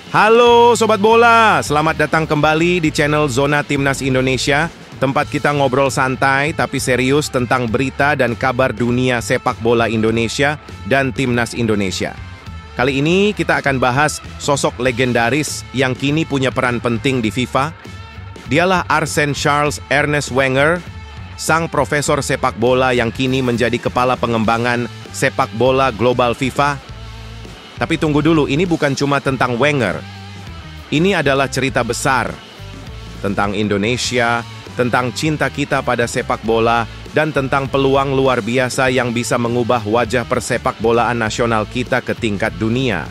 Halo Sobat Bola, selamat datang kembali di channel Zona Timnas Indonesia, tempat kita ngobrol santai tapi serius tentang berita dan kabar dunia sepak bola Indonesia dan Timnas Indonesia. Kali ini kita akan bahas sosok legendaris yang kini punya peran penting di FIFA. Dialah Arsene Charles Ernest Wenger, sang profesor sepak bola yang kini menjadi kepala pengembangan sepak bola global FIFA. Tapi tunggu dulu, ini bukan cuma tentang Wenger. Ini adalah cerita besar tentang Indonesia, tentang cinta kita pada sepak bola, dan tentang peluang luar biasa yang bisa mengubah wajah persepak bolaan nasional kita ke tingkat dunia.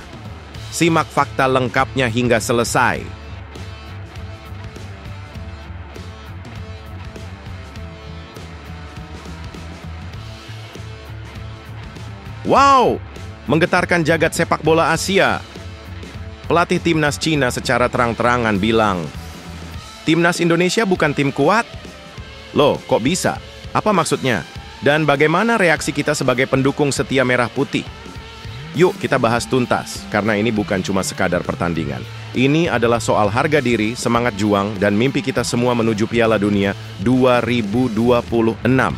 Simak fakta lengkapnya hingga selesai. Wow! Menggetarkan jagat sepak bola Asia. Pelatih timnas Cina secara terang-terangan bilang, "Timnas Indonesia bukan tim kuat." Loh, kok bisa? Apa maksudnya? Dan bagaimana reaksi kita sebagai pendukung setia merah putih? Yuk kita bahas tuntas, karena ini bukan cuma sekadar pertandingan. Ini adalah soal harga diri, semangat juang, dan mimpi kita semua menuju Piala Dunia 2026.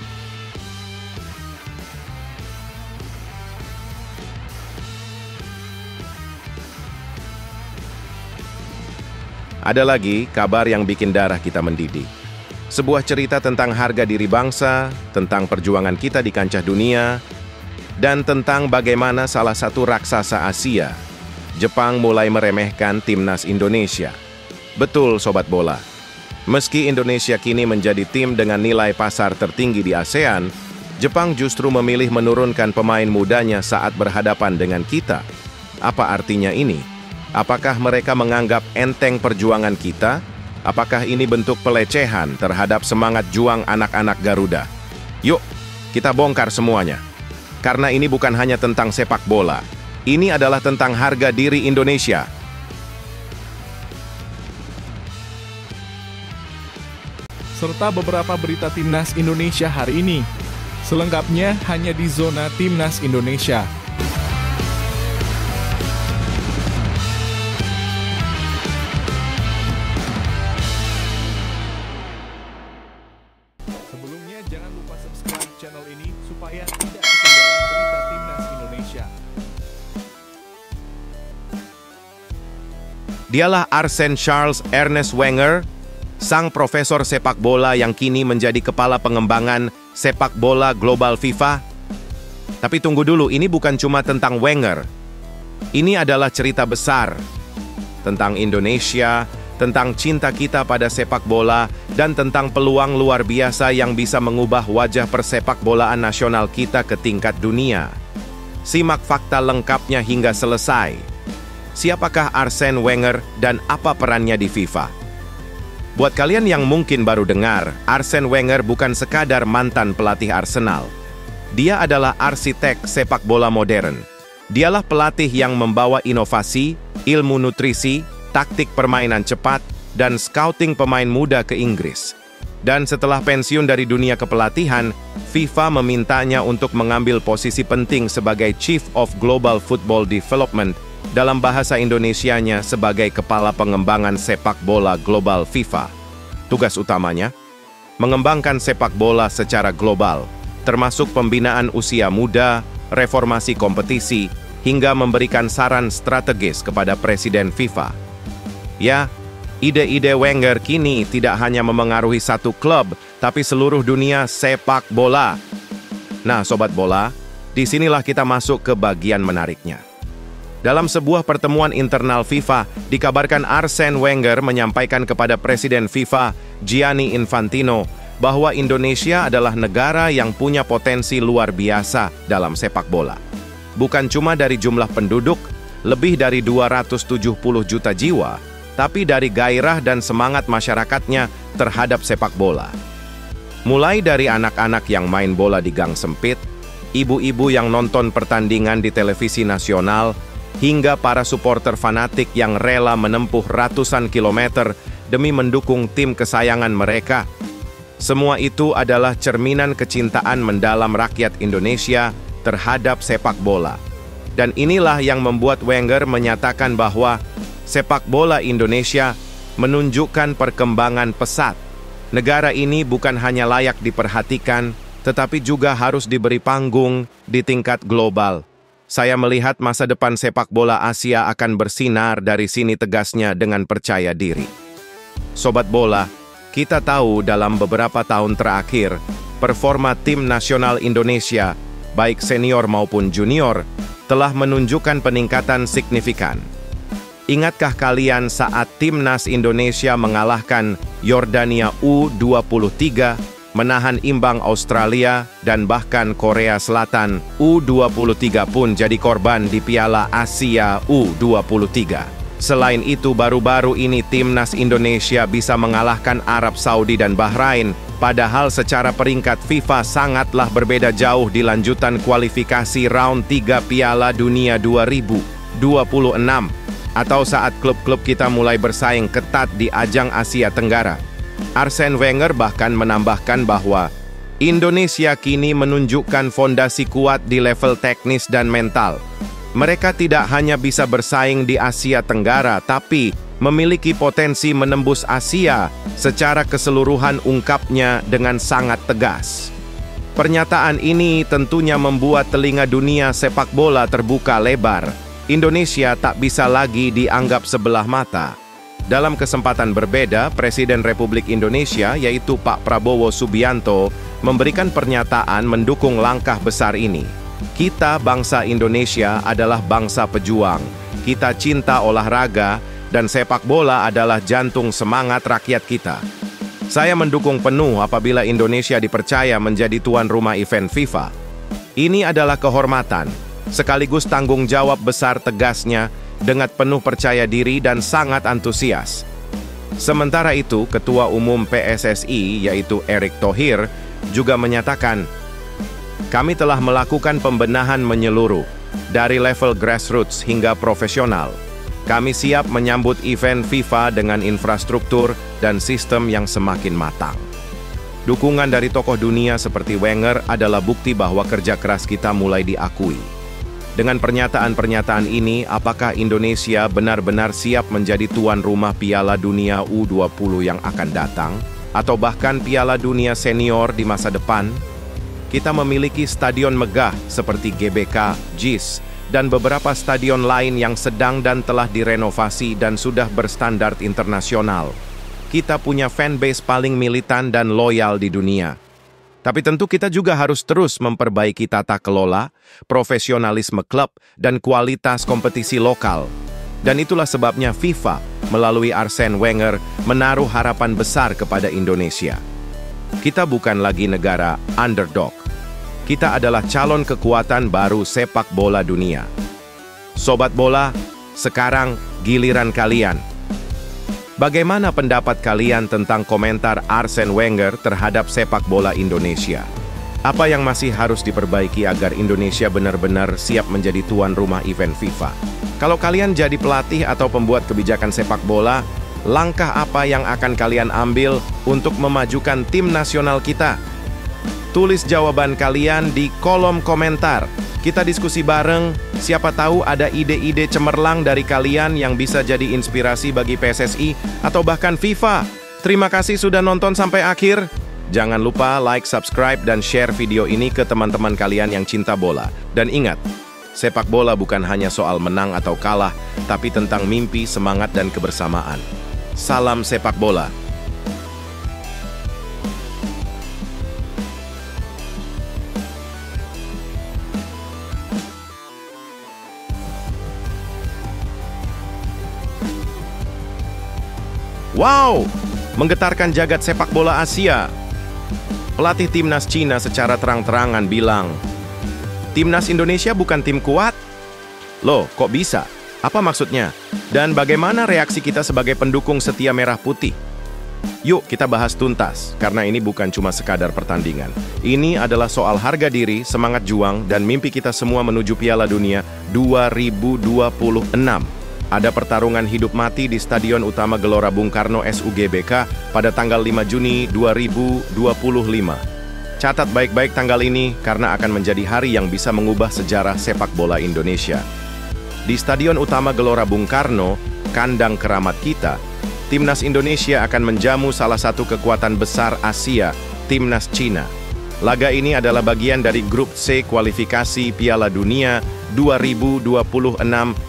Ada lagi kabar yang bikin darah kita mendidih. Sebuah cerita tentang harga diri bangsa, tentang perjuangan kita di kancah dunia, dan tentang bagaimana salah satu raksasa Asia, Jepang, mulai meremehkan timnas Indonesia. Betul Sobat Bola, meski Indonesia kini menjadi tim dengan nilai pasar tertinggi di ASEAN, Jepang justru memilih menurunkan pemain mudanya saat berhadapan dengan kita. Apa artinya ini? Apakah mereka menganggap enteng perjuangan kita? Apakah ini bentuk pelecehan terhadap semangat juang anak-anak Garuda? Yuk, kita bongkar semuanya. Karena ini bukan hanya tentang sepak bola. Ini adalah tentang harga diri Indonesia. Serta beberapa berita Timnas Indonesia hari ini. Selengkapnya hanya di Zona Timnas Indonesia. Jangan lupa subscribe channel ini supaya tidak ketinggalan berita Timnas Indonesia. Dialah Arsene Charles Ernest Wenger, sang profesor sepak bola yang kini menjadi kepala pengembangan sepak bola global FIFA. Tapi tunggu dulu, ini bukan cuma tentang Wenger. Ini adalah cerita besar tentang Indonesia, tentang cinta kita pada sepak bola, dan tentang peluang luar biasa yang bisa mengubah wajah persepak bolaan nasional kita ke tingkat dunia. Simak fakta lengkapnya hingga selesai. Siapakah Arsene Wenger dan apa perannya di FIFA? Buat kalian yang mungkin baru dengar, Arsene Wenger bukan sekadar mantan pelatih Arsenal. Dia adalah arsitek sepak bola modern. Dialah pelatih yang membawa inovasi, ilmu nutrisi, taktik permainan cepat, dan scouting pemain muda ke Inggris. Dan setelah pensiun dari dunia kepelatihan, FIFA memintanya untuk mengambil posisi penting sebagai Chief of Global Football Development, dalam bahasa Indonesianya sebagai Kepala Pengembangan Sepak Bola Global FIFA. Tugas utamanya, mengembangkan sepak bola secara global, termasuk pembinaan usia muda, reformasi kompetisi, hingga memberikan saran strategis kepada Presiden FIFA. Ya, ide-ide Wenger kini tidak hanya memengaruhi satu klub, tapi seluruh dunia sepak bola. Nah, Sobat Bola, disinilah kita masuk ke bagian menariknya. Dalam sebuah pertemuan internal FIFA, dikabarkan Arsene Wenger menyampaikan kepada Presiden FIFA, Gianni Infantino, bahwa Indonesia adalah negara yang punya potensi luar biasa dalam sepak bola. Bukan cuma dari jumlah penduduk, lebih dari 270 juta jiwa, tapi dari gairah dan semangat masyarakatnya terhadap sepak bola. Mulai dari anak-anak yang main bola di gang sempit, ibu-ibu yang nonton pertandingan di televisi nasional, hingga para supporter fanatik yang rela menempuh ratusan kilometer demi mendukung tim kesayangan mereka. Semua itu adalah cerminan kecintaan mendalam rakyat Indonesia terhadap sepak bola. Dan inilah yang membuat Wenger menyatakan bahwa sepak bola Indonesia menunjukkan perkembangan pesat. Negara ini bukan hanya layak diperhatikan, tetapi juga harus diberi panggung di tingkat global. Saya melihat masa depan sepak bola Asia akan bersinar dari sini, tegasnya dengan percaya diri. Sobat bola, kita tahu dalam beberapa tahun terakhir, performa tim nasional Indonesia, baik senior maupun junior, telah menunjukkan peningkatan signifikan. Ingatkah kalian saat timnas Indonesia mengalahkan Yordania U23, menahan imbang Australia, dan bahkan Korea Selatan? U23 pun jadi korban di Piala Asia U23. Selain itu, baru-baru ini timnas Indonesia bisa mengalahkan Arab Saudi dan Bahrain, padahal secara peringkat FIFA sangatlah berbeda jauh di lanjutan kualifikasi round 3 Piala Dunia 2026. Atau saat klub-klub kita mulai bersaing ketat di ajang Asia Tenggara. Arsene Wenger bahkan menambahkan bahwa Indonesia kini menunjukkan fondasi kuat di level teknis dan mental. Mereka tidak hanya bisa bersaing di Asia Tenggara, tapi memiliki potensi menembus Asia secara keseluruhan, ungkapnya dengan sangat tegas. Pernyataan ini tentunya membuat telinga dunia sepak bola terbuka lebar. Indonesia tak bisa lagi dianggap sebelah mata. Dalam kesempatan berbeda, Presiden Republik Indonesia yaitu Pak Prabowo Subianto memberikan pernyataan mendukung langkah besar ini. Kita bangsa Indonesia adalah bangsa pejuang. Kita cinta olahraga dan sepak bola adalah jantung semangat rakyat kita. Saya mendukung penuh apabila Indonesia dipercaya menjadi tuan rumah event FIFA. Ini adalah kehormatan, sekaligus tanggung jawab besar, tegasnya dengan penuh percaya diri dan sangat antusias. Sementara itu, Ketua Umum PSSI yaitu Erick Thohir juga menyatakan, kami telah melakukan pembenahan menyeluruh, dari level grassroots hingga profesional. Kami siap menyambut event FIFA dengan infrastruktur dan sistem yang semakin matang. Dukungan dari tokoh dunia seperti Wenger adalah bukti bahwa kerja keras kita mulai diakui. Dengan pernyataan-pernyataan ini, apakah Indonesia benar-benar siap menjadi tuan rumah Piala Dunia U20 yang akan datang? Atau bahkan Piala Dunia Senior di masa depan? Kita memiliki stadion megah seperti GBK, JIS, dan beberapa stadion lain yang sedang dan telah direnovasi dan sudah berstandar internasional. Kita punya fanbase paling militan dan loyal di dunia. Tapi tentu kita juga harus terus memperbaiki tata kelola, profesionalisme klub, dan kualitas kompetisi lokal. Dan itulah sebabnya FIFA melalui Arsene Wenger menaruh harapan besar kepada Indonesia. Kita bukan lagi negara underdog. Kita adalah calon kekuatan baru sepak bola dunia. Sobat bola, sekarang giliran kalian. Bagaimana pendapat kalian tentang komentar Arsene Wenger terhadap sepak bola Indonesia? Apa yang masih harus diperbaiki agar Indonesia benar-benar siap menjadi tuan rumah event FIFA? Kalau kalian jadi pelatih atau pembuat kebijakan sepak bola, langkah apa yang akan kalian ambil untuk memajukan tim nasional kita? Tulis jawaban kalian di kolom komentar. Kita diskusi bareng, siapa tahu ada ide-ide cemerlang dari kalian yang bisa jadi inspirasi bagi PSSI atau bahkan FIFA. Terima kasih sudah nonton sampai akhir. Jangan lupa like, subscribe, dan share video ini ke teman-teman kalian yang cinta bola. Dan ingat, sepak bola bukan hanya soal menang atau kalah, tapi tentang mimpi, semangat, dan kebersamaan. Salam sepak bola. Wow, menggetarkan jagat sepak bola Asia. Pelatih timnas Cina secara terang-terangan bilang, timnas Indonesia bukan tim kuat. Loh, kok bisa? Apa maksudnya? Dan bagaimana reaksi kita sebagai pendukung setia merah putih? Yuk kita bahas tuntas, karena ini bukan cuma sekadar pertandingan. Ini adalah soal harga diri, semangat juang, dan mimpi kita semua menuju Piala Dunia 2026. Ada pertarungan hidup mati di Stadion Utama Gelora Bung Karno SUGBK pada tanggal 5 Juni 2025. Catat baik-baik tanggal ini karena akan menjadi hari yang bisa mengubah sejarah sepak bola Indonesia. Di Stadion Utama Gelora Bung Karno, kandang keramat kita, Timnas Indonesia akan menjamu salah satu kekuatan besar Asia, Timnas Cina. Laga ini adalah bagian dari Grup C kualifikasi Piala Dunia 2026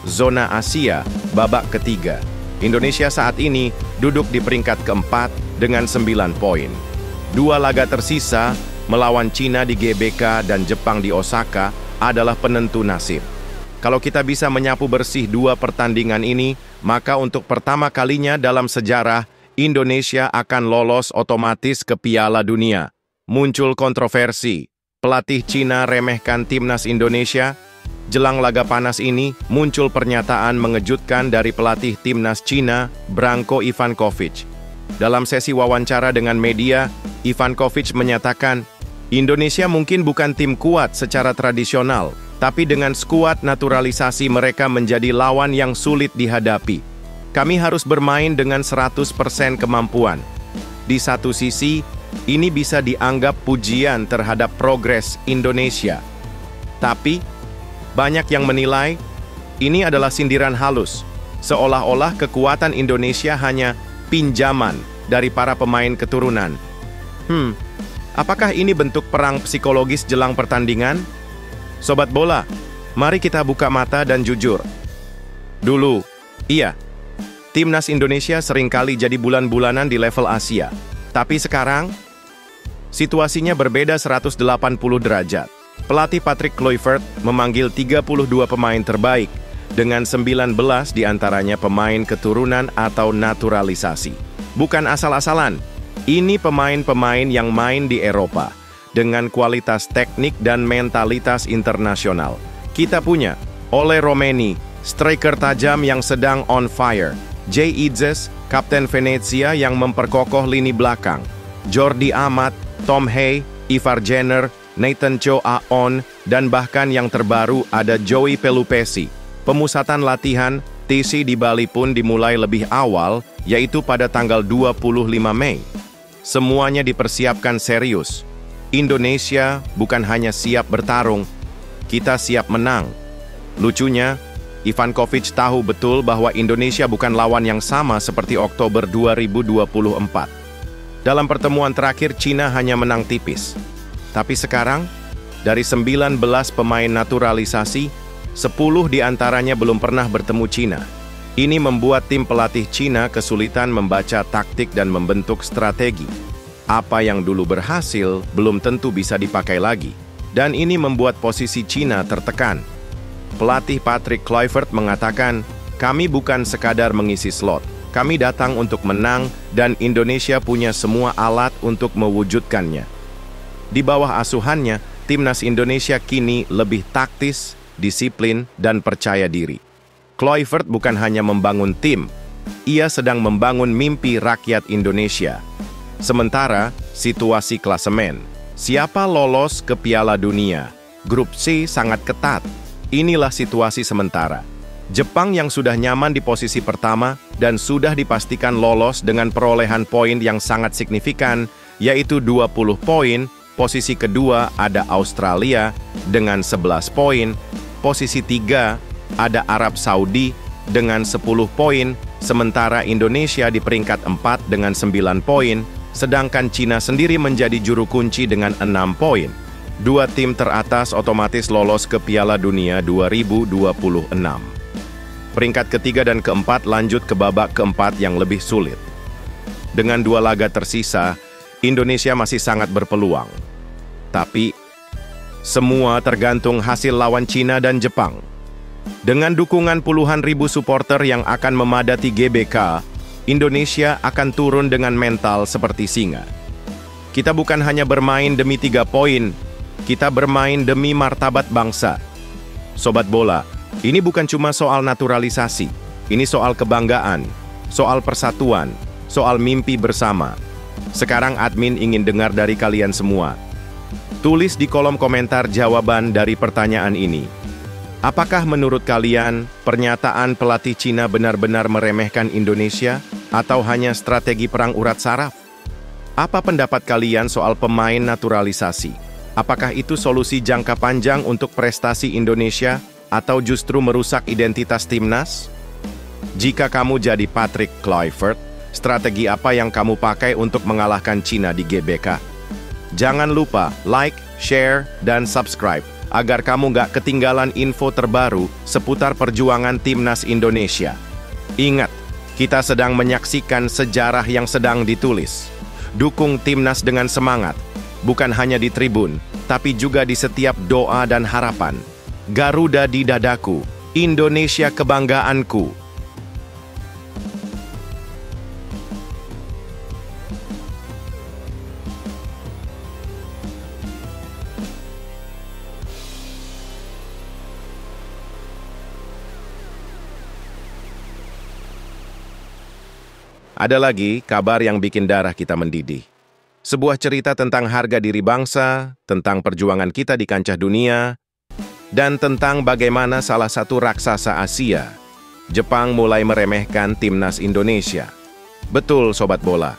Zona Asia, babak ketiga. Indonesia saat ini duduk di peringkat keempat dengan 9 poin. 2 laga tersisa melawan Cina di GBK dan Jepang di Osaka adalah penentu nasib. Kalau kita bisa menyapu bersih 2 pertandingan ini, maka untuk pertama kalinya dalam sejarah, Indonesia akan lolos otomatis ke Piala Dunia. Muncul kontroversi, pelatih Cina remehkan Timnas Indonesia. Jelang laga panas ini, muncul pernyataan mengejutkan dari pelatih Timnas Cina, Branko Ivankovic. Dalam sesi wawancara dengan media, Ivankovic menyatakan, Indonesia mungkin bukan tim kuat secara tradisional, tapi dengan skuad naturalisasi mereka menjadi lawan yang sulit dihadapi. Kami harus bermain dengan 100% kemampuan. Di satu sisi, ini bisa dianggap pujian terhadap progres Indonesia. Tapi, banyak yang menilai, ini adalah sindiran halus, seolah-olah kekuatan Indonesia hanya pinjaman dari para pemain keturunan. Apakah ini bentuk perang psikologis jelang pertandingan? Sobat bola, mari kita buka mata dan jujur. Dulu, iya, Timnas Indonesia seringkali jadi bulan-bulanan di level Asia. Tapi sekarang, situasinya berbeda 180 derajat. Pelatih Patrick Kluivert memanggil 32 pemain terbaik, dengan 19 diantaranya pemain keturunan atau naturalisasi. Bukan asal-asalan, ini pemain-pemain yang main di Eropa, dengan kualitas teknik dan mentalitas internasional. Kita punya Ole Romeni, striker tajam yang sedang on fire. Jay Idzes, kapten Venezia yang memperkokoh lini belakang. Jordi Amat, Tom Hay, Ivar Jenner, Nathan Cho Aon, dan bahkan yang terbaru ada Joey Pelupesi. Pemusatan latihan TC di Bali pun dimulai lebih awal, yaitu pada tanggal 25 Mei. Semuanya dipersiapkan serius. Indonesia bukan hanya siap bertarung, kita siap menang. Lucunya, Ivankovic tahu betul bahwa Indonesia bukan lawan yang sama seperti Oktober 2024. Dalam pertemuan terakhir, Cina hanya menang tipis. Tapi sekarang, dari 19 pemain naturalisasi, 10 diantaranya belum pernah bertemu Cina. Ini membuat tim pelatih Cina kesulitan membaca taktik dan membentuk strategi. Apa yang dulu berhasil belum tentu bisa dipakai lagi. Dan ini membuat posisi Cina tertekan. Pelatih Patrick Kluivert mengatakan, kami bukan sekadar mengisi slot. Kami datang untuk menang dan Indonesia punya semua alat untuk mewujudkannya. Di bawah asuhannya, Timnas Indonesia kini lebih taktis, disiplin, dan percaya diri. Kluivert bukan hanya membangun tim, ia sedang membangun mimpi rakyat Indonesia. Sementara, situasi klasemen. Siapa lolos ke Piala Dunia? Grup C sangat ketat. Inilah situasi sementara. Jepang yang sudah nyaman di posisi pertama dan sudah dipastikan lolos dengan perolehan poin yang sangat signifikan, yaitu 20 poin. Posisi kedua ada Australia dengan 11 poin. Posisi 3 ada Arab Saudi dengan 10 poin, sementara Indonesia di peringkat 4 dengan 9 poin, sedangkan Cina sendiri menjadi juru kunci dengan 6 poin. 2 tim teratas otomatis lolos ke Piala Dunia 2026. Peringkat ketiga dan keempat lanjut ke babak keempat yang lebih sulit. Dengan 2 laga tersisa, Indonesia masih sangat berpeluang. Tapi, semua tergantung hasil lawan Cina dan Jepang. Dengan dukungan puluhan ribu supporter yang akan memadati GBK, Indonesia akan turun dengan mental seperti singa. Kita bukan hanya bermain demi 3 poin, kita bermain demi martabat bangsa. Sobat bola, ini bukan cuma soal naturalisasi, ini soal kebanggaan, soal persatuan, soal mimpi bersama. Sekarang admin ingin dengar dari kalian semua. Tulis di kolom komentar jawaban dari pertanyaan ini. Apakah menurut kalian pernyataan pelatih Cina benar-benar meremehkan Indonesia atau hanya strategi perang urat saraf? Apa pendapat kalian soal pemain naturalisasi? Apakah itu solusi jangka panjang untuk prestasi Indonesia atau justru merusak identitas timnas? Jika kamu jadi Patrick Kluivert, strategi apa yang kamu pakai untuk mengalahkan Cina di GBK? Jangan lupa like, share, dan subscribe agar kamu nggak ketinggalan info terbaru seputar perjuangan Timnas Indonesia. Ingat, kita sedang menyaksikan sejarah yang sedang ditulis. Dukung Timnas dengan semangat, bukan hanya di tribun, tapi juga di setiap doa dan harapan. Garuda di dadaku, Indonesia kebanggaanku. Ada lagi kabar yang bikin darah kita mendidih. Sebuah cerita tentang harga diri bangsa, tentang perjuangan kita di kancah dunia, dan tentang bagaimana salah satu raksasa Asia, Jepang, mulai meremehkan Timnas Indonesia. Betul, Sobat Bola.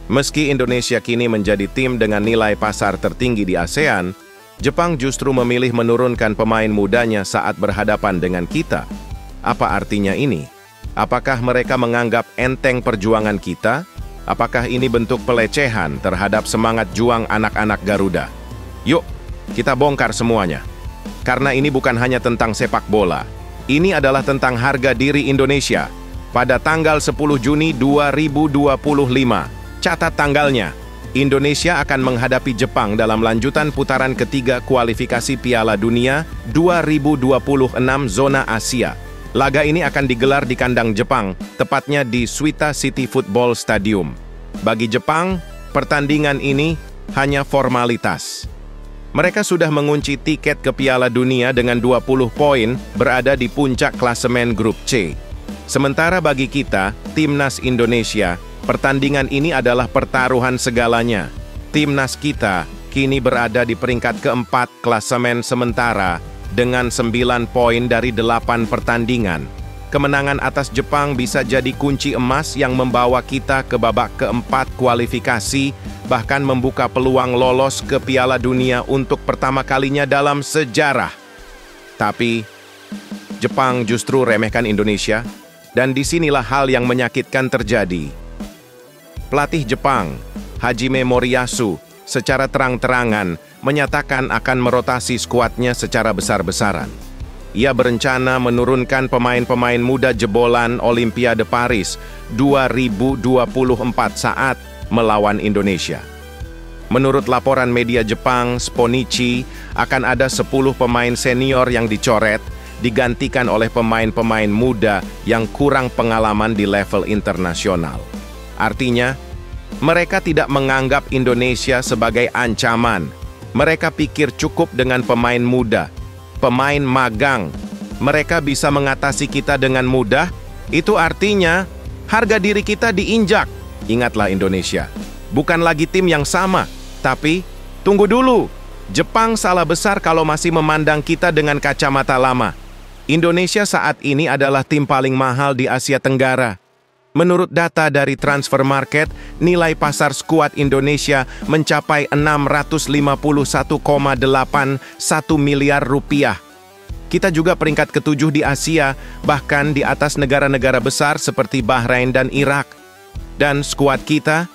Meski Indonesia kini menjadi tim dengan nilai pasar tertinggi di ASEAN, Jepang justru memilih menurunkan pemain mudanya saat berhadapan dengan kita. Apa artinya ini? Apakah mereka menganggap enteng perjuangan kita? Apakah ini bentuk pelecehan terhadap semangat juang anak-anak Garuda? Yuk, kita bongkar semuanya. Karena ini bukan hanya tentang sepak bola. Ini adalah tentang harga diri Indonesia. Pada tanggal 10 Juni 2025, catat tanggalnya, Indonesia akan menghadapi Jepang dalam lanjutan putaran ketiga kualifikasi Piala Dunia 2026 zona Asia. Laga ini akan digelar di kandang Jepang, tepatnya di Suita City Football Stadium. Bagi Jepang, pertandingan ini hanya formalitas. Mereka sudah mengunci tiket ke Piala Dunia dengan 20 poin, berada di puncak klasemen grup C. Sementara bagi kita, Timnas Indonesia, pertandingan ini adalah pertaruhan segalanya. Timnas kita kini berada di peringkat keempat klasemen sementara, dengan 9 poin dari 8 pertandingan. Kemenangan atas Jepang bisa jadi kunci emas yang membawa kita ke babak keempat kualifikasi, bahkan membuka peluang lolos ke Piala Dunia untuk pertama kalinya dalam sejarah. Tapi, Jepang justru remehkan Indonesia, dan disinilah hal yang menyakitkan terjadi. Pelatih Jepang, Hajime Moriyasu, secara terang-terangan menyatakan akan merotasi skuadnya secara besar-besaran. Ia berencana menurunkan pemain-pemain muda jebolan Olimpiade Paris 2024 saat melawan Indonesia. Menurut laporan media Jepang, Sponichi, akan ada 10 pemain senior yang dicoret, digantikan oleh pemain-pemain muda yang kurang pengalaman di level internasional. Artinya, mereka tidak menganggap Indonesia sebagai ancaman. Mereka pikir cukup dengan pemain muda, pemain magang. Mereka bisa mengatasi kita dengan mudah. Itu artinya harga diri kita diinjak. Ingatlah Indonesia, bukan lagi tim yang sama. Tapi, tunggu dulu. Jepang salah besar kalau masih memandang kita dengan kacamata lama. Indonesia saat ini adalah tim paling mahal di Asia Tenggara. Menurut data dari Transfer Market, nilai pasar skuad Indonesia mencapai 651,81 miliar rupiah. Kita juga peringkat ke-7 di Asia, bahkan di atas negara-negara besar seperti Bahrain dan Irak. Dan skuad kita,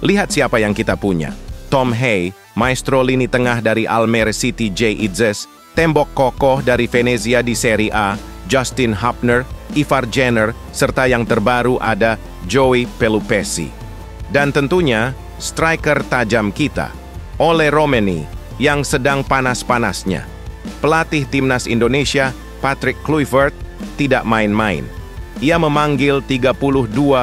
lihat siapa yang kita punya. Tom Hay, maestro lini tengah dari Almere City J. Itzes, tembok kokoh dari Venezia di Serie A, Justin Hapner, Ivar Jenner, serta yang terbaru ada Joey Pelupesi. Dan tentunya, striker tajam kita, Ole Romeni, yang sedang panas-panasnya. Pelatih Timnas Indonesia, Patrick Kluivert, tidak main-main. Ia memanggil 32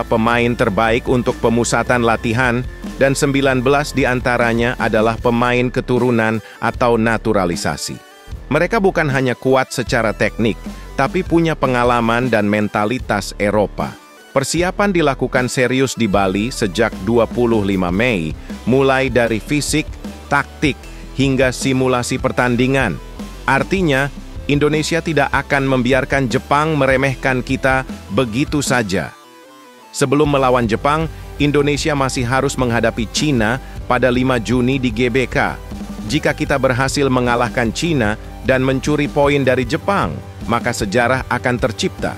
pemain terbaik untuk pemusatan latihan, dan 19 diantaranya adalah pemain keturunan atau naturalisasi. Mereka bukan hanya kuat secara teknik, tapi punya pengalaman dan mentalitas Eropa. Persiapan dilakukan serius di Bali sejak 25 Mei, mulai dari fisik, taktik, hingga simulasi pertandingan. Artinya, Indonesia tidak akan membiarkan Jepang meremehkan kita begitu saja. Sebelum melawan Jepang, Indonesia masih harus menghadapi Cina pada 5 Juni di GBK. Jika kita berhasil mengalahkan Cina dan mencuri poin dari Jepang, maka sejarah akan tercipta.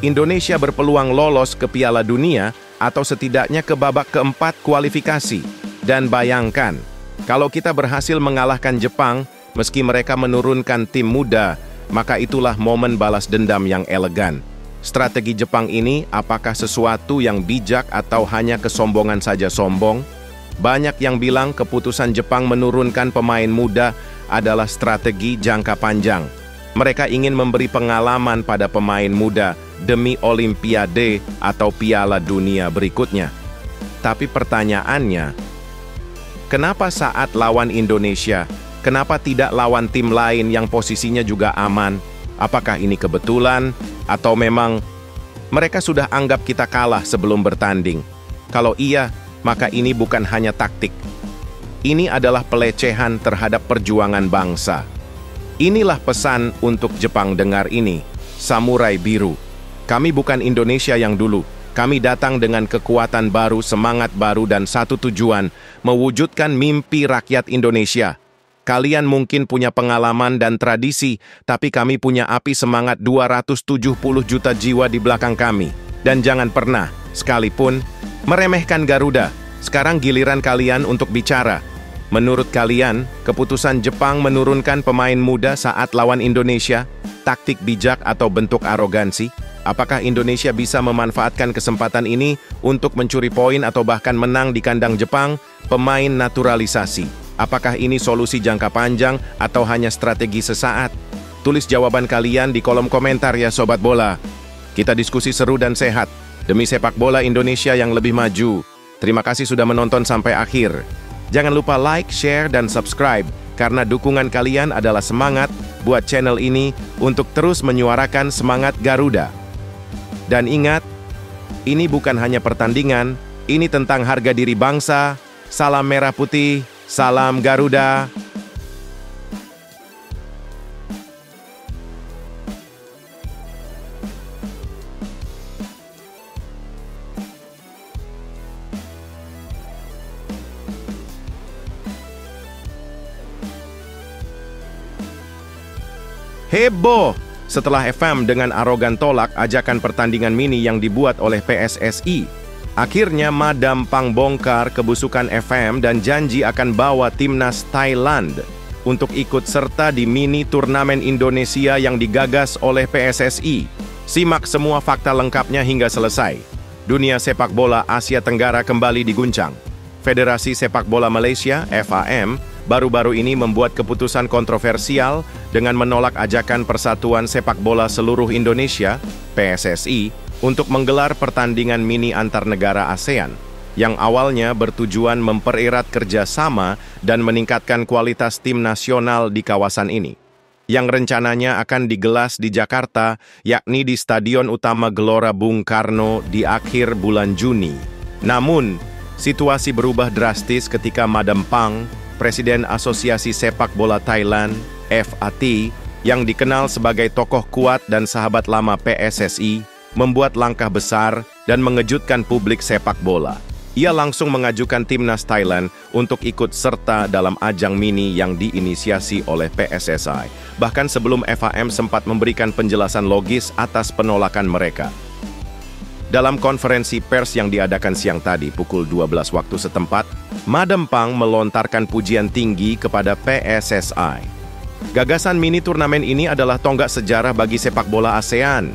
Indonesia berpeluang lolos ke Piala Dunia atau setidaknya ke babak keempat kualifikasi. Dan bayangkan, kalau kita berhasil mengalahkan Jepang, meski mereka menurunkan tim muda, maka itulah momen balas dendam yang elegan. Strategi Jepang ini apakah sesuatu yang bijak atau hanya kesombongan saja sombong? Banyak yang bilang keputusan Jepang menurunkan pemain muda adalah strategi jangka panjang. Mereka ingin memberi pengalaman pada pemain muda demi Olimpiade atau Piala Dunia berikutnya. Tapi pertanyaannya, kenapa saat lawan Indonesia, kenapa tidak lawan tim lain yang posisinya juga aman? Apakah ini kebetulan, atau memang mereka sudah anggap kita kalah sebelum bertanding? Kalau iya, maka ini bukan hanya taktik. Ini adalah pelecehan terhadap perjuangan bangsa. Inilah pesan untuk Jepang dengar ini, Samurai Biru. Kami bukan Indonesia yang dulu. Kami datang dengan kekuatan baru, semangat baru, dan satu tujuan, mewujudkan mimpi rakyat Indonesia. Kalian mungkin punya pengalaman dan tradisi, tapi kami punya api semangat 270 juta jiwa di belakang kami. Dan jangan pernah, sekalipun, meremehkan Garuda. Sekarang giliran kalian untuk bicara. Menurut kalian, keputusan Jepang menurunkan pemain muda saat lawan Indonesia, taktik bijak atau bentuk arogansi? Apakah Indonesia bisa memanfaatkan kesempatan ini untuk mencuri poin atau bahkan menang di kandang Jepang? Pemain naturalisasi. Apakah ini solusi jangka panjang atau hanya strategi sesaat? Tulis jawaban kalian di kolom komentar ya Sobat Bola. Kita diskusi seru dan sehat demi sepak bola Indonesia yang lebih maju. Terima kasih sudah menonton sampai akhir. Jangan lupa like, share, dan subscribe karena dukungan kalian adalah semangat buat channel ini untuk terus menyuarakan semangat Garuda. Dan ingat, ini bukan hanya pertandingan, ini tentang harga diri bangsa. Salam merah putih. Salam Garuda. Heboh setelah FM dengan arogan tolak ajakan pertandingan mini yang dibuat oleh PSSI. Akhirnya Madam Pang bongkar kebusukan FM dan janji akan bawa timnas Thailand untuk ikut serta di mini turnamen Indonesia yang digagas oleh PSSI. Simak semua fakta lengkapnya hingga selesai. Dunia sepak bola Asia Tenggara kembali diguncang. Federasi Sepak Bola Malaysia, FAM, baru-baru ini membuat keputusan kontroversial dengan menolak ajakan Persatuan Sepak Bola Seluruh Indonesia, PSSI, untuk menggelar pertandingan mini antar negara ASEAN, yang awalnya bertujuan mempererat kerjasama dan meningkatkan kualitas tim nasional di kawasan ini, yang rencananya akan digelar di Jakarta, yakni di Stadion Utama Gelora Bung Karno di akhir bulan Juni. Namun, situasi berubah drastis ketika Madam Pang, Presiden Asosiasi Sepak Bola Thailand, FAT, yang dikenal sebagai tokoh kuat dan sahabat lama PSSI, membuat langkah besar dan mengejutkan publik sepak bola. Ia langsung mengajukan timnas Thailand untuk ikut serta dalam ajang mini yang diinisiasi oleh PSSI, bahkan sebelum FAM sempat memberikan penjelasan logis atas penolakan mereka. Dalam konferensi pers yang diadakan siang tadi pukul 12 waktu setempat, Madam Pang melontarkan pujian tinggi kepada PSSI. Gagasan mini turnamen ini adalah tonggak sejarah bagi sepak bola ASEAN.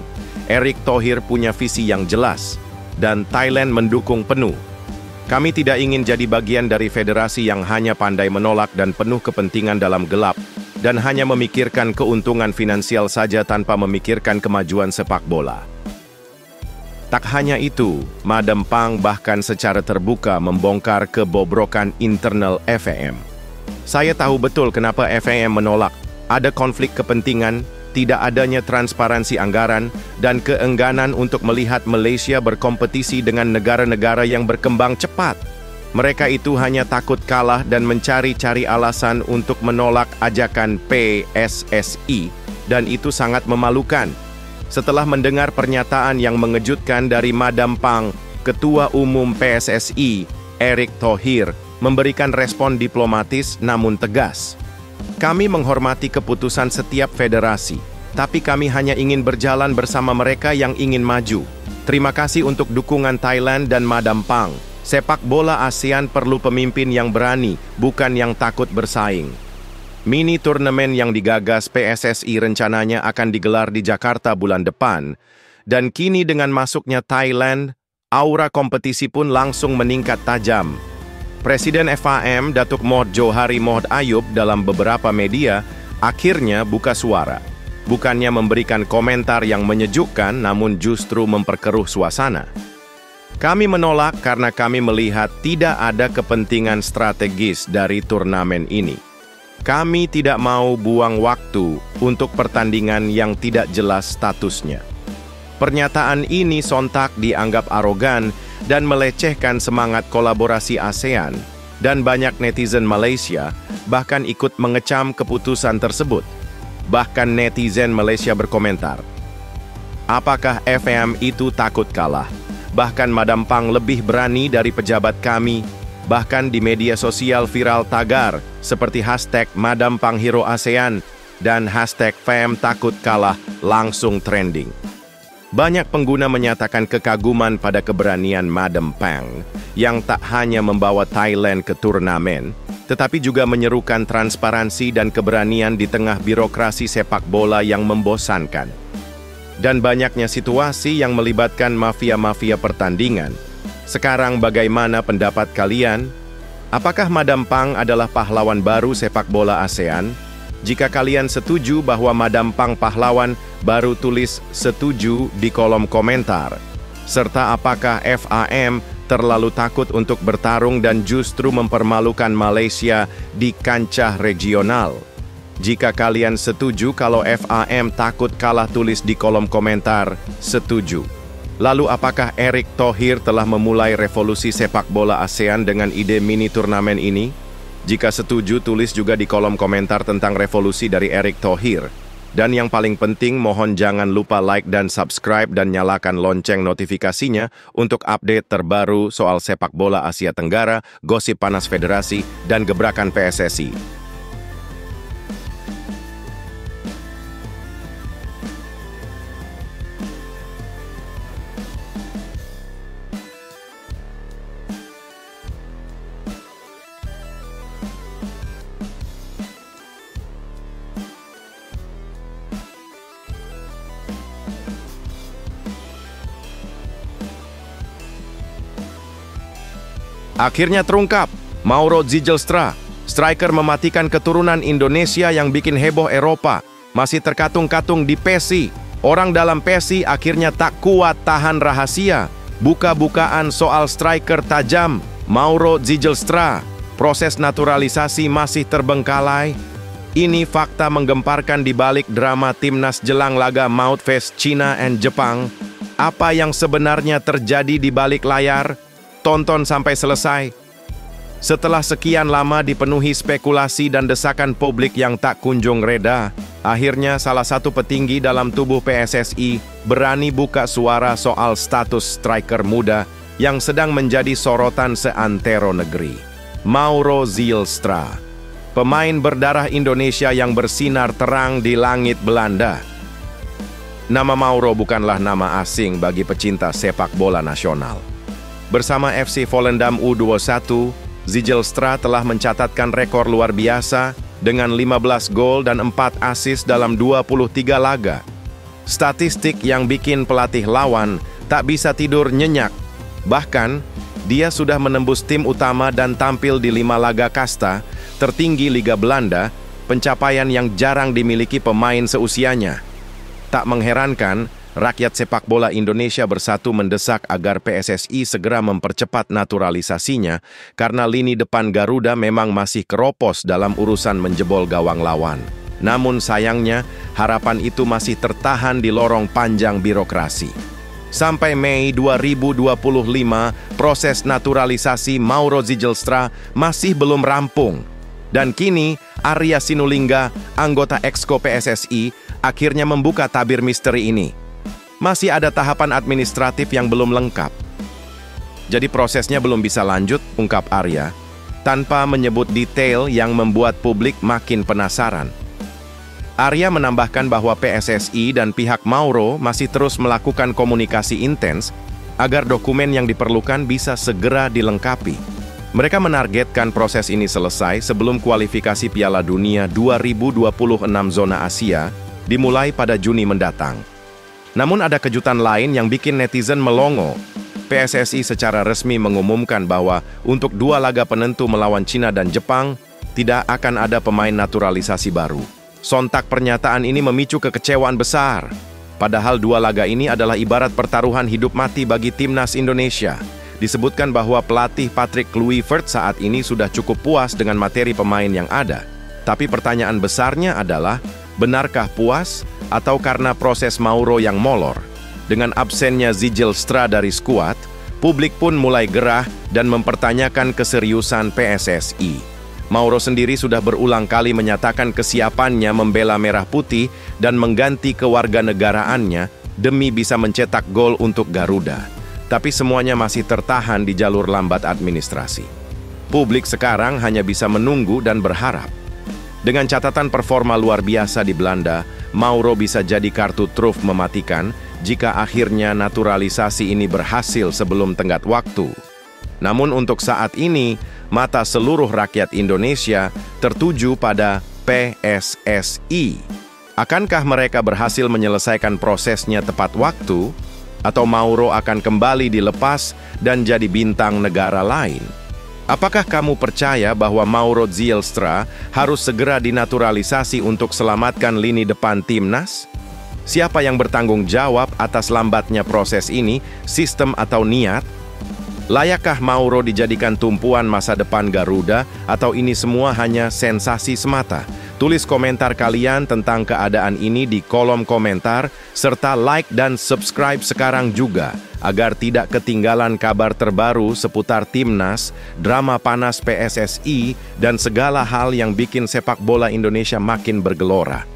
Erick Thohir punya visi yang jelas, dan Thailand mendukung penuh. Kami tidak ingin jadi bagian dari federasi yang hanya pandai menolak dan penuh kepentingan dalam gelap, dan hanya memikirkan keuntungan finansial saja tanpa memikirkan kemajuan sepak bola. Tak hanya itu, Madam Pang bahkan secara terbuka membongkar kebobrokan internal FAM. Saya tahu betul kenapa FAM menolak. Ada konflik kepentingan, tidak adanya transparansi anggaran, dan keengganan untuk melihat Malaysia berkompetisi dengan negara-negara yang berkembang cepat. Mereka itu hanya takut kalah dan mencari-cari alasan untuk menolak ajakan PSSI, dan itu sangat memalukan. Setelah mendengar pernyataan yang mengejutkan dari Madam Pang, Ketua Umum PSSI, Erick Thohir, memberikan respon diplomatis namun tegas. Kami menghormati keputusan setiap federasi, tapi kami hanya ingin berjalan bersama mereka yang ingin maju. Terima kasih untuk dukungan Thailand dan Madam Pang. Sepak bola ASEAN perlu pemimpin yang berani, bukan yang takut bersaing. Mini turnamen yang digagas PSSI rencananya akan digelar di Jakarta bulan depan, dan kini dengan masuknya Thailand, aura kompetisi pun langsung meningkat tajam. Presiden FAM Datuk Mohd Johari Mohd Ayub dalam beberapa media akhirnya buka suara. Bukannya memberikan komentar yang menyejukkan, namun justru memperkeruh suasana. Kami menolak karena kami melihat tidak ada kepentingan strategis dari turnamen ini. Kami tidak mau buang waktu untuk pertandingan yang tidak jelas statusnya. Pernyataan ini sontak dianggap arogan dan melecehkan semangat kolaborasi ASEAN, dan banyak netizen Malaysia bahkan ikut mengecam keputusan tersebut. Bahkan netizen Malaysia berkomentar, apakah FAM itu takut kalah? Bahkan Madam Pang lebih berani dari pejabat kami. Bahkan di media sosial viral tagar seperti hashtag Madam Pang Hero ASEAN dan hashtag FAM takut kalah langsung trending. Banyak pengguna menyatakan kekaguman pada keberanian Madam Pang yang tak hanya membawa Thailand ke turnamen, tetapi juga menyerukan transparansi dan keberanian di tengah birokrasi sepak bola yang membosankan. Dan banyaknya situasi yang melibatkan mafia-mafia pertandingan. Sekarang bagaimana pendapat kalian? Apakah Madam Pang adalah pahlawan baru sepak bola ASEAN? Jika kalian setuju bahwa Madam Pang pahlawan, baru tulis setuju di kolom komentar. Serta apakah FAM terlalu takut untuk bertarung dan justru mempermalukan Malaysia di kancah regional? Jika kalian setuju kalau FAM takut kalah, tulis di kolom komentar setuju. Lalu apakah Erick Thohir telah memulai revolusi sepak bola ASEAN dengan ide mini turnamen ini? Jika setuju, tulis juga di kolom komentar tentang revolusi dari Erick Thohir. Dan yang paling penting, mohon jangan lupa like dan subscribe dan nyalakan lonceng notifikasinya untuk update terbaru soal sepak bola Asia Tenggara, gosip panas federasi, dan gebrakan PSSI. Akhirnya terungkap, Mauro Zijlstra, striker mematikan keturunan Indonesia yang bikin heboh Eropa, masih terkatung-katung di PESI. Orang dalam PESI akhirnya tak kuat tahan rahasia. Buka-bukaan soal striker tajam, Mauro Zijlstra. Proses naturalisasi masih terbengkalai. Ini fakta menggemparkan di balik drama timnas jelang laga Maut Fest China and Jepang. Apa yang sebenarnya terjadi di balik layar? Tonton sampai selesai. Setelah sekian lama dipenuhi spekulasi dan desakan publik yang tak kunjung reda, akhirnya salah satu petinggi dalam tubuh PSSI berani buka suara soal status striker muda yang sedang menjadi sorotan seantero negeri. Mauro Zijlstra, pemain berdarah Indonesia yang bersinar terang di langit Belanda. Nama Mauro bukanlah nama asing bagi pecinta sepak bola nasional. Bersama FC Volendam U21, Zijlstra telah mencatatkan rekor luar biasa dengan 15 gol dan 4 assist dalam 23 laga. Statistik yang bikin pelatih lawan tak bisa tidur nyenyak. Bahkan, dia sudah menembus tim utama dan tampil di 5 laga kasta, tertinggi Liga Belanda, pencapaian yang jarang dimiliki pemain seusianya. Tak mengherankan, rakyat sepak bola Indonesia bersatu mendesak agar PSSI segera mempercepat naturalisasinya karena lini depan Garuda memang masih keropos dalam urusan menjebol gawang lawan. Namun sayangnya, harapan itu masih tertahan di lorong panjang birokrasi. Sampai Mei 2025, proses naturalisasi Mauro Zijlstra masih belum rampung. Dan kini, Arya Sinulinga, anggota Exco PSSI, akhirnya membuka tabir misteri ini. Masih ada tahapan administratif yang belum lengkap. Jadi prosesnya belum bisa lanjut, ungkap Arya, tanpa menyebut detail yang membuat publik makin penasaran. Arya menambahkan bahwa PSSI dan pihak Mauro masih terus melakukan komunikasi intens agar dokumen yang diperlukan bisa segera dilengkapi. Mereka menargetkan proses ini selesai sebelum kualifikasi Piala Dunia 2026 zona Asia dimulai pada Juni mendatang. Namun ada kejutan lain yang bikin netizen melongo. PSSI secara resmi mengumumkan bahwa untuk 2 laga penentu melawan Cina dan Jepang, tidak akan ada pemain naturalisasi baru. Sontak pernyataan ini memicu kekecewaan besar. Padahal 2 laga ini adalah ibarat pertaruhan hidup mati bagi timnas Indonesia. Disebutkan bahwa pelatih Patrick Kluivert saat ini sudah cukup puas dengan materi pemain yang ada. Tapi pertanyaan besarnya adalah, benarkah puas atau karena proses Mauro yang molor? Dengan absennya Zijlstra dari skuad, publik pun mulai gerah dan mempertanyakan keseriusan PSSI. Mauro sendiri sudah berulang kali menyatakan kesiapannya membela Merah Putih dan mengganti kewarganegaraannya demi bisa mencetak gol untuk Garuda. Tapi semuanya masih tertahan di jalur lambat administrasi. Publik sekarang hanya bisa menunggu dan berharap. Dengan catatan performa luar biasa di Belanda, Mauro bisa jadi kartu truf mematikan jika akhirnya naturalisasi ini berhasil sebelum tenggat waktu. Namun untuk saat ini, mata seluruh rakyat Indonesia tertuju pada PSSI. Akankah mereka berhasil menyelesaikan prosesnya tepat waktu, atau Mauro akan kembali dilepas dan jadi bintang negara lain? Apakah kamu percaya bahwa Mauro Zijlstra harus segera dinaturalisasi untuk selamatkan lini depan timnas? Siapa yang bertanggung jawab atas lambatnya proses ini, sistem atau niat? Layakkah Mauro dijadikan tumpuan masa depan Garuda, atau ini semua hanya sensasi semata? Tulis komentar kalian tentang keadaan ini di kolom komentar, serta like dan subscribe sekarang juga, agar tidak ketinggalan kabar terbaru seputar timnas, drama panas PSSI, dan segala hal yang bikin sepak bola Indonesia makin bergelora.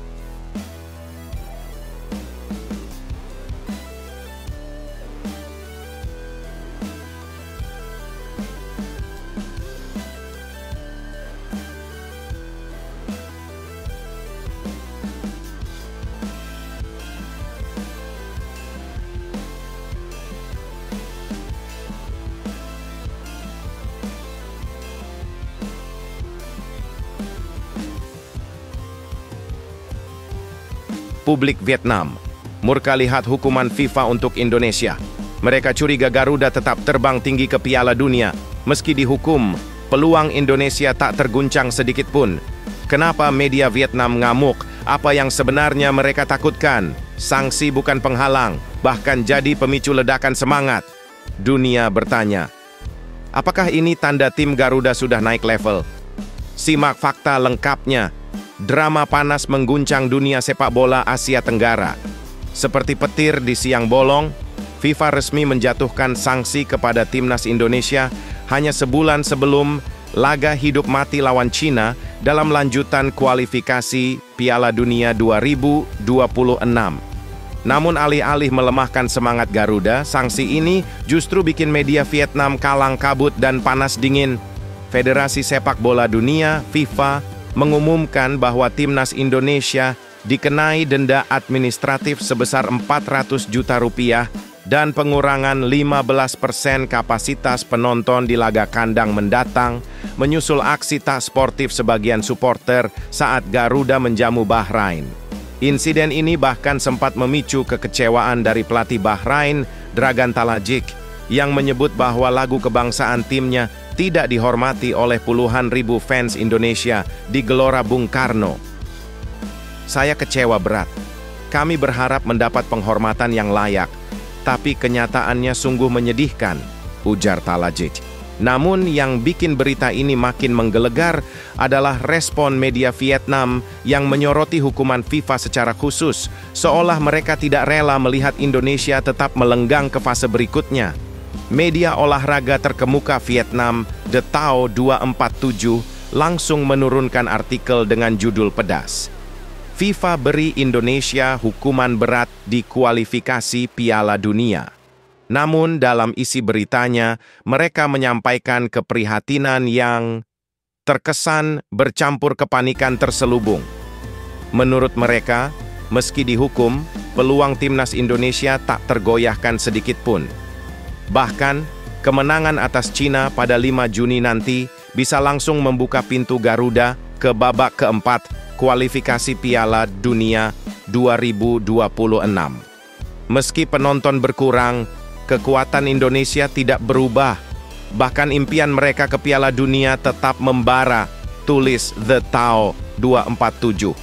Publik Vietnam murka lihat hukuman FIFA untuk Indonesia. Mereka curiga Garuda tetap terbang tinggi ke Piala Dunia. Meski dihukum, peluang Indonesia tak terguncang sedikit pun. Kenapa media Vietnam ngamuk? Apa yang sebenarnya mereka takutkan? Sanksi bukan penghalang, bahkan jadi pemicu ledakan semangat. Dunia bertanya, apakah ini tanda tim Garuda sudah naik level? Simak fakta lengkapnya. Drama panas mengguncang dunia sepak bola Asia Tenggara. Seperti petir di siang bolong, FIFA resmi menjatuhkan sanksi kepada timnas Indonesia hanya sebulan sebelum laga hidup mati lawan Cina dalam lanjutan kualifikasi Piala Dunia 2026. Namun alih-alih melemahkan semangat Garuda, sanksi ini justru bikin media Vietnam kalang kabut dan panas dingin. Federasi Sepak Bola Dunia, FIFA, mengumumkan bahwa timnas Indonesia dikenai denda administratif sebesar 400 juta rupiah dan pengurangan 15% kapasitas penonton di laga kandang mendatang, menyusul aksi tak sportif sebagian supporter saat Garuda menjamu Bahrain. Insiden ini bahkan sempat memicu kekecewaan dari pelatih Bahrain, Dragan Talajik, yang menyebut bahwa lagu kebangsaan timnya tidak dihormati oleh puluhan ribu fans Indonesia di Gelora Bung Karno. Saya kecewa berat. Kami berharap mendapat penghormatan yang layak, tapi kenyataannya sungguh menyedihkan, ujar Talajik. Namun yang bikin berita ini makin menggelegar adalah respon media Vietnam yang menyoroti hukuman FIFA secara khusus, seolah mereka tidak rela melihat Indonesia tetap melenggang ke fase berikutnya. Media olahraga terkemuka Vietnam, The Tao 247, langsung menurunkan artikel dengan judul pedas. FIFA beri Indonesia hukuman berat di kualifikasi Piala Dunia. Namun dalam isi beritanya, mereka menyampaikan keprihatinan yang terkesan bercampur kepanikan terselubung. Menurut mereka, meski dihukum, peluang timnas Indonesia tak tergoyahkan sedikit pun. Bahkan, kemenangan atas Cina pada 5 Juni nanti bisa langsung membuka pintu Garuda ke babak keempat kualifikasi Piala Dunia 2026. Meski penonton berkurang, kekuatan Indonesia tidak berubah. Bahkan impian mereka ke Piala Dunia tetap membara, tulis The Tao 247.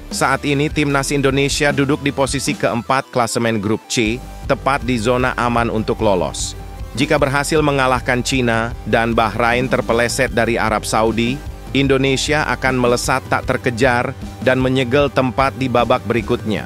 Saat ini timnas Indonesia duduk di posisi keempat klasemen grup C, tepat di zona aman untuk lolos. Jika berhasil mengalahkan Cina dan Bahrain terpeleset dari Arab Saudi, Indonesia akan melesat tak terkejar dan menyegel tempat di babak berikutnya.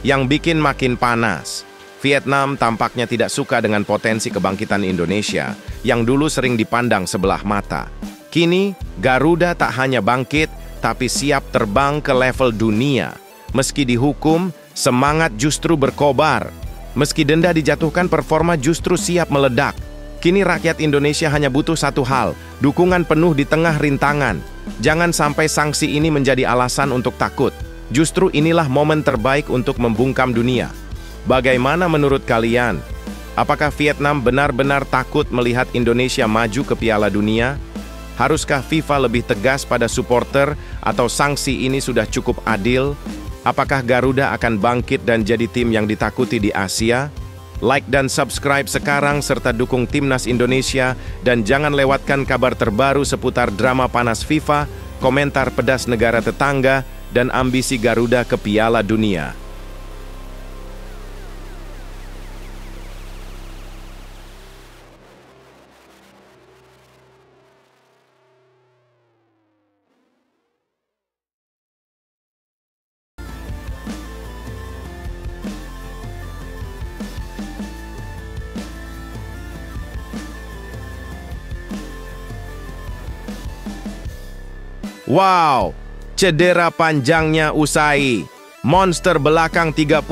Yang bikin makin panas, Vietnam tampaknya tidak suka dengan potensi kebangkitan Indonesia yang dulu sering dipandang sebelah mata. Kini, Garuda tak hanya bangkit, tapi siap terbang ke level dunia. Meski dihukum, semangat justru berkobar. Meski denda dijatuhkan, performa justru siap meledak. Kini rakyat Indonesia hanya butuh satu hal, dukungan penuh di tengah rintangan. Jangan sampai sanksi ini menjadi alasan untuk takut. Justru inilah momen terbaik untuk membungkam dunia. Bagaimana menurut kalian? Apakah Vietnam benar-benar takut melihat Indonesia maju ke Piala Dunia? Haruskah FIFA lebih tegas pada supporter atau sanksi ini sudah cukup adil? Apakah Garuda akan bangkit dan jadi tim yang ditakuti di Asia? Like dan subscribe sekarang serta dukung timnas Indonesia dan jangan lewatkan kabar terbaru seputar drama panas FIFA, komentar pedas negara tetangga, dan ambisi Garuda ke Piala Dunia. Wow, cedera panjangnya usai. Monster belakang 38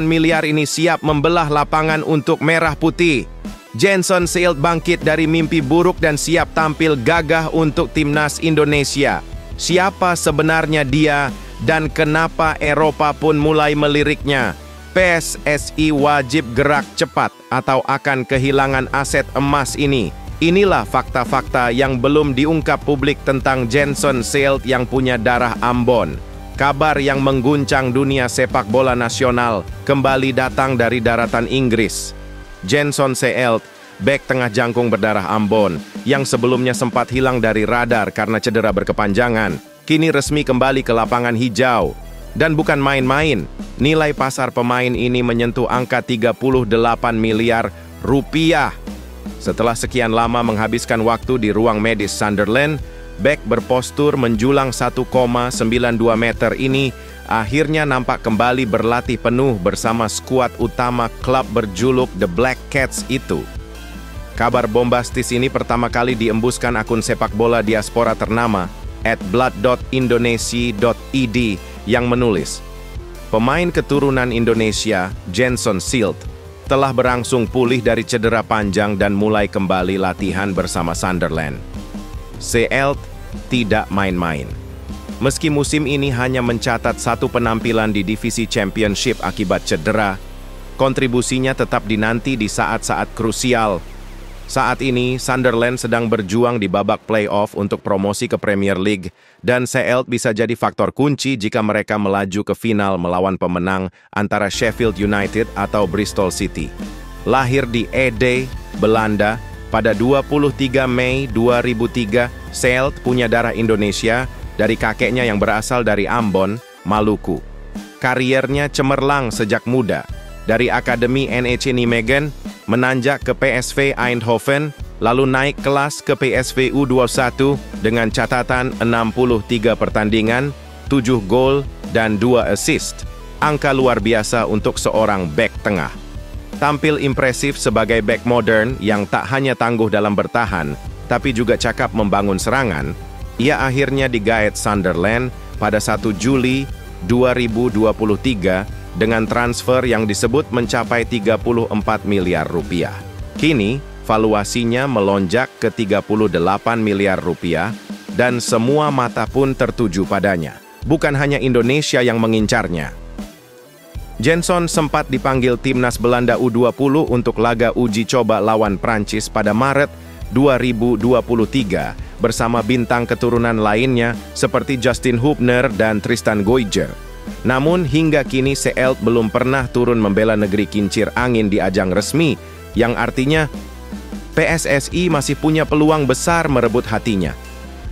miliar ini siap membelah lapangan untuk merah putih. Jenson Seelt bangkit dari mimpi buruk dan siap tampil gagah untuk timnas Indonesia. Siapa sebenarnya dia dan kenapa Eropa pun mulai meliriknya? PSSI wajib gerak cepat atau akan kehilangan aset emas ini. Inilah fakta-fakta yang belum diungkap publik tentang Jenson Seelt yang punya darah Ambon. Kabar yang mengguncang dunia sepak bola nasional kembali datang dari daratan Inggris. Jenson Seelt, bek tengah jangkung berdarah Ambon, yang sebelumnya sempat hilang dari radar karena cedera berkepanjangan, kini resmi kembali ke lapangan hijau. Dan bukan main-main, nilai pasar pemain ini menyentuh angka 38 miliar rupiah. Setelah sekian lama menghabiskan waktu di ruang medis Sunderland, bek berpostur menjulang 1,92 meter ini akhirnya nampak kembali berlatih penuh bersama skuad utama klub berjuluk The Black Cats itu. Kabar bombastis ini pertama kali diembuskan akun sepak bola diaspora ternama @blood.indonesia.id yang menulis, pemain keturunan Indonesia, Jenson Seelt, telah berangsung pulih dari cedera panjang dan mulai kembali latihan bersama Sunderland. Seelt tidak main-main. Meski musim ini hanya mencatat satu penampilan di divisi Championship akibat cedera, kontribusinya tetap dinanti di saat-saat krusial. Saat ini, Sunderland sedang berjuang di babak playoff untuk promosi ke Premier League, dan Seelt bisa jadi faktor kunci jika mereka melaju ke final melawan pemenang antara Sheffield United atau Bristol City. Lahir di Ede, Belanda, pada 23 Mei 2003, Seelt punya darah Indonesia dari kakeknya yang berasal dari Ambon, Maluku. Kariernya cemerlang sejak muda. Dari Akademi NEC Nijmegen, menanjak ke PSV Eindhoven, lalu naik kelas ke PSV U21 dengan catatan 63 pertandingan, 7 gol, dan 2 assist. Angka luar biasa untuk seorang bek tengah. Tampil impresif sebagai bek modern yang tak hanya tangguh dalam bertahan, tapi juga cakap membangun serangan, ia akhirnya digaet Sunderland pada 1 Juli 2023 dengan transfer yang disebut mencapai 34 miliar rupiah. Kini, valuasinya melonjak ke 38 miliar rupiah dan semua mata pun tertuju padanya. bukan hanya Indonesia yang mengincarnya. Jenson sempat dipanggil timnas Belanda U20 untuk laga uji coba lawan Prancis pada Maret 2023 bersama bintang keturunan lainnya seperti Justin Hubner dan Tristan Goijer. Namun hingga kini Seelt belum pernah turun membela negeri kincir angin di ajang resmi, yang artinya PSSI masih punya peluang besar merebut hatinya.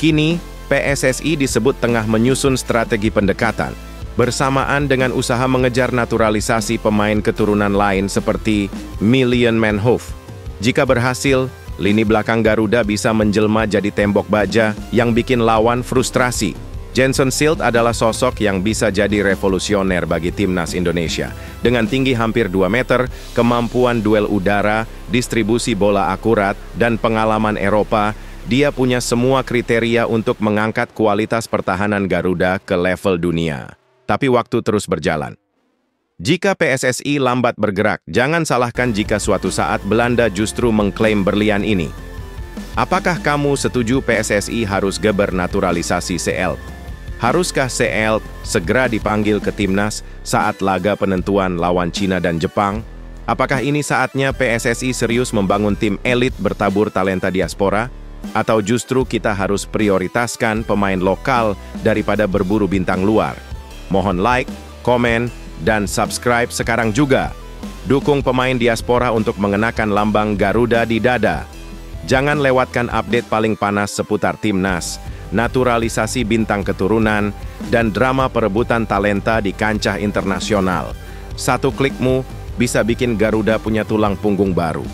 Kini, PSSI disebut tengah menyusun strategi pendekatan, bersamaan dengan usaha mengejar naturalisasi pemain keturunan lain seperti Million Manhoef. Jika berhasil, lini belakang Garuda bisa menjelma jadi tembok baja yang bikin lawan frustrasi. Jenson Seelt adalah sosok yang bisa jadi revolusioner bagi timnas Indonesia. Dengan tinggi hampir 2 meter, kemampuan duel udara, distribusi bola akurat, dan pengalaman Eropa, dia punya semua kriteria untuk mengangkat kualitas pertahanan Garuda ke level dunia. Tapi waktu terus berjalan. Jika PSSI lambat bergerak, jangan salahkan jika suatu saat Belanda justru mengklaim berlian ini. Apakah kamu setuju PSSI harus geber naturalisasi Seelt? Haruskah Seelt segera dipanggil ke timnas saat laga penentuan lawan Cina dan Jepang? Apakah ini saatnya PSSI serius membangun tim elit bertabur talenta diaspora? Atau justru kita harus prioritaskan pemain lokal daripada berburu bintang luar? Mohon like, komen, dan subscribe sekarang juga. Dukung pemain diaspora untuk mengenakan lambang Garuda di dada. Jangan lewatkan update paling panas seputar timnas, naturalisasi bintang keturunan, dan drama perebutan talenta di kancah internasional. Satu klikmu bisa bikin Garuda punya tulang punggung baru.